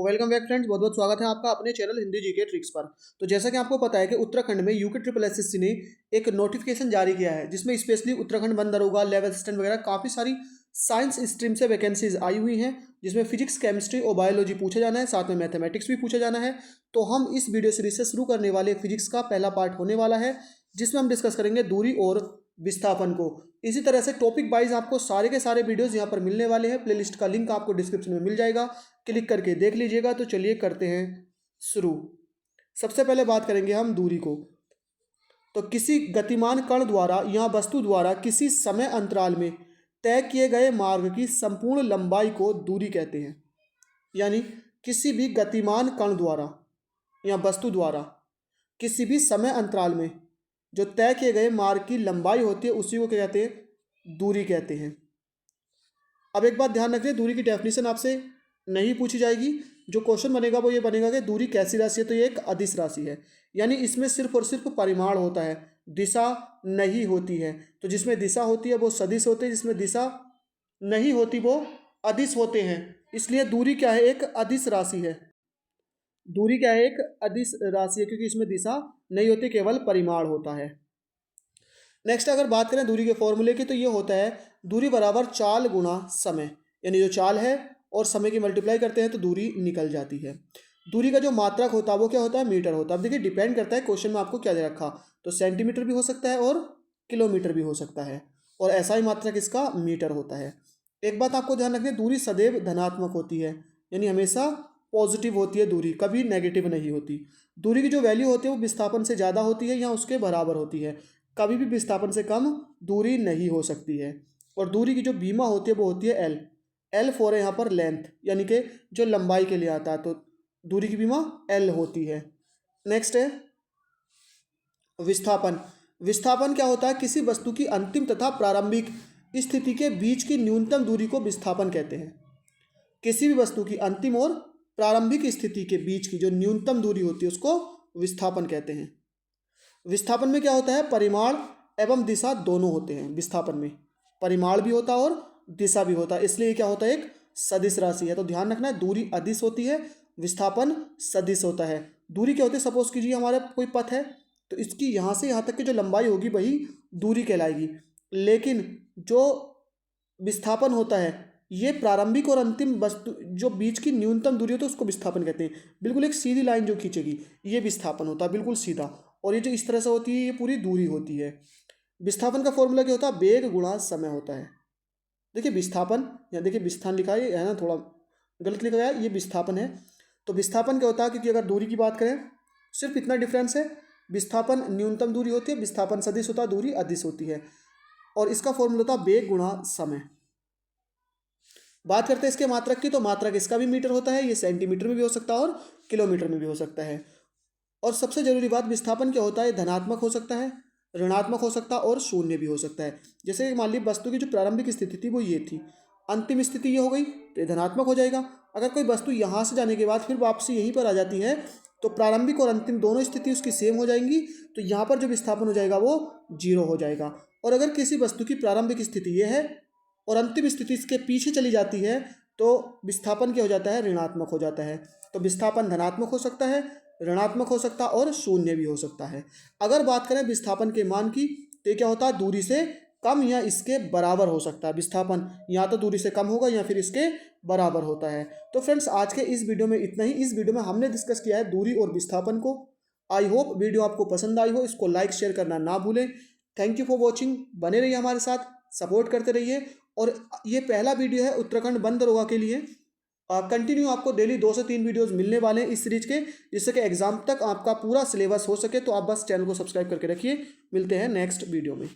Welcome back friends, बहुत बहुत स्वागत है आपका अपने चैनल हिंदी जीके ट्रिक्स पर। तो जैसा कि आपको पता है कि उत्तराखंड में यूके ट्रिपल एसएससी ने एक नोटिफिकेशन जारी किया है जिसमें स्पेशली उत्तराखंड वन दरोगा, लेवल असिस्टेंट वगैरह काफ़ी सारी साइंस स्ट्रीम से वैकेंसीज आई हुई हैं, जिसमें फिजिक्स, केमिस्ट्री और बायोलॉजी पूछा जाना है, साथ में मैथमेटिक्स भी पूछा जाना है। तो हम इस वीडियो सीरीज से शुरू करने वाले फिजिक्स का पहला पार्ट होने वाला है, जिसमें हम डिस्कस करेंगे दूरी और विस्थापन को। इसी तरह से टॉपिक वाइज आपको सारे के सारे वीडियोस यहाँ पर मिलने वाले हैं। प्लेलिस्ट का लिंक आपको डिस्क्रिप्शन में मिल जाएगा, क्लिक करके देख लीजिएगा। तो चलिए करते हैं शुरू। सबसे पहले बात करेंगे हम दूरी को। तो किसी गतिमान कण द्वारा या वस्तु द्वारा किसी समय अंतराल में तय किए गए मार्ग की संपूर्ण लंबाई को दूरी कहते हैं। यानी किसी भी गतिमान कण द्वारा या वस्तु द्वारा किसी भी समय अंतराल में जो तय किए गए मार्ग की लंबाई होती है उसी को क्या कहते हैं, दूरी कहते हैं। अब एक बात ध्यान रखिए, दूरी की डेफिनेशन आपसे नहीं पूछी जाएगी। जो क्वेश्चन बनेगा वो ये बनेगा कि दूरी कैसी राशि है, तो ये एक अदिश राशि है। यानी इसमें सिर्फ और सिर्फ परिमाण होता है, दिशा नहीं होती है। तो जिसमें दिशा होती है वो सदिश होते हैं, जिसमें दिशा नहीं होती वो अदिश होते हैं। इसलिए दूरी क्या है, एक अदिश राशि है। दूरी क्या है, एक अदिश राशि है, क्योंकि इसमें दिशा नहीं होती, केवल परिमाण होता है। नेक्स्ट अगर बात करें दूरी के फॉर्मूले की, तो ये होता है दूरी बराबर चाल गुणा समय। यानी जो चाल है और समय की मल्टीप्लाई करते हैं तो दूरी निकल जाती है। दूरी का जो मात्रक होता है वो क्या होता है, मीटर होता है। अब देखिए डिपेंड करता है क्वेश्चन में आपको क्या दे रखा, तो सेंटीमीटर भी हो सकता है और किलोमीटर भी हो सकता है, और ऐसा ही मात्रक इसका मीटर होता है। एक बात आपको ध्यान रखनी है, दूरी सदैव धनात्मक होती है, यानी हमेशा पॉजिटिव होती है दूरी, कभी नेगेटिव नहीं होती। दूरी की जो वैल्यू होती है वो विस्थापन से ज़्यादा होती है या उसके बराबर होती है, कभी भी विस्थापन से कम दूरी नहीं हो सकती है। और दूरी की जो बीमा होती है वो होती है एल। एल फॉर है यहाँ पर लेंथ, यानी कि जो लंबाई के लिए आता है, तो दूरी की बीमा एल होती है। नेक्स्ट है विस्थापन। विस्थापन क्या होता है, किसी वस्तु की अंतिम तथा प्रारंभिक स्थिति के बीच की न्यूनतम दूरी को विस्थापन कहते हैं। किसी भी वस्तु की अंतिम और प्रारंभिक स्थिति के बीच की जो न्यूनतम दूरी होती है उसको विस्थापन कहते हैं। विस्थापन में क्या होता है, परिमाण एवं दिशा दोनों होते हैं। विस्थापन में परिमाण भी होता है और दिशा भी होता है, इसलिए क्या होता है, एक सदिश राशि है। तो ध्यान रखना है, दूरी अदिश होती है, विस्थापन सदिश होता है। दूरी क्या होती है, सपोज कीजिए हमारा कोई पथ है, तो इसकी यहाँ से यहाँ तक की जो लंबाई होगी वही दूरी कहलाएगी। लेकिन जो विस्थापन होता है ये प्रारंभिक और अंतिम वस्तु जो बीच की न्यूनतम दूरी होती है उसको विस्थापन कहते हैं। बिल्कुल एक सीधी लाइन जो खींचेगी ये विस्थापन होता है, बिल्कुल सीधा। और ये जो इस तरह से होती है ये पूरी दूरी होती है। विस्थापन का फॉर्मूला क्या होता है, वेग गुणा समय होता है। देखिए विस्थापन, यहाँ देखिए विस्थान लिखा है ना, थोड़ा गलत लिखा गया है, ये विस्थापन है। तो विस्थापन क्या होता है, क्योंकि अगर दूरी की बात करें सिर्फ इतना डिफरेंस है, विस्थापन न्यूनतम दूरी होती है, विस्थापन सदिश होता है, दूरी अदिश होती है। और इसका फॉर्मूला होता है वेग गुणा समय। बात करते हैं इसके मात्रक की, तो मात्रक इसका भी मीटर होता है, ये सेंटीमीटर में भी हो सकता है और किलोमीटर में भी हो सकता है। और सबसे जरूरी बात, विस्थापन क्या होता है, धनात्मक हो सकता है, ऋणात्मक हो सकता है और शून्य भी हो सकता है। जैसे कि मान लीजिए वस्तु की जो प्रारंभिक स्थिति थी वो ये थी, अंतिम स्थिति ये हो गई तो ये धनात्मक हो जाएगा। अगर कोई वस्तु यहाँ से जाने के बाद फिर वापसी यहीं पर आ जाती है तो प्रारंभिक और अंतिम दोनों स्थिति उसकी सेम हो जाएंगी, तो यहाँ पर जो विस्थापन हो जाएगा वो जीरो हो जाएगा। और अगर किसी वस्तु की प्रारंभिक स्थिति ये है और अंतिम स्थिति इसके पीछे चली जाती है तो विस्थापन क्या हो जाता है, ऋणात्मक हो जाता है। तो विस्थापन धनात्मक हो सकता है, ऋणात्मक हो सकता है और शून्य भी हो सकता है। अगर बात करें विस्थापन के मान की, तो ये क्या होता है, दूरी से कम या इसके बराबर हो सकता है। विस्थापन या तो दूरी से कम होगा या फिर इसके बराबर होता है। तो फ्रेंड्स आज के इस वीडियो में इतना ही। इस वीडियो में हमने डिस्कस किया है दूरी और विस्थापन को। आई होप वीडियो आपको पसंद आई हो, इसको लाइक शेयर करना ना भूलें। थैंक यू फॉर वॉचिंग, बने रहिए हमारे साथ, सपोर्ट करते रहिए। और ये पहला वीडियो है उत्तराखंड वन दरोगा के लिए। कंटिन्यू आपको डेली 2 से 3 वीडियोस मिलने वाले हैं इस सीरीज के, जिससे कि एग्जाम तक आपका पूरा सिलेबस हो सके। तो आप बस चैनल को सब्सक्राइब करके रखिए। मिलते हैं नेक्स्ट वीडियो में।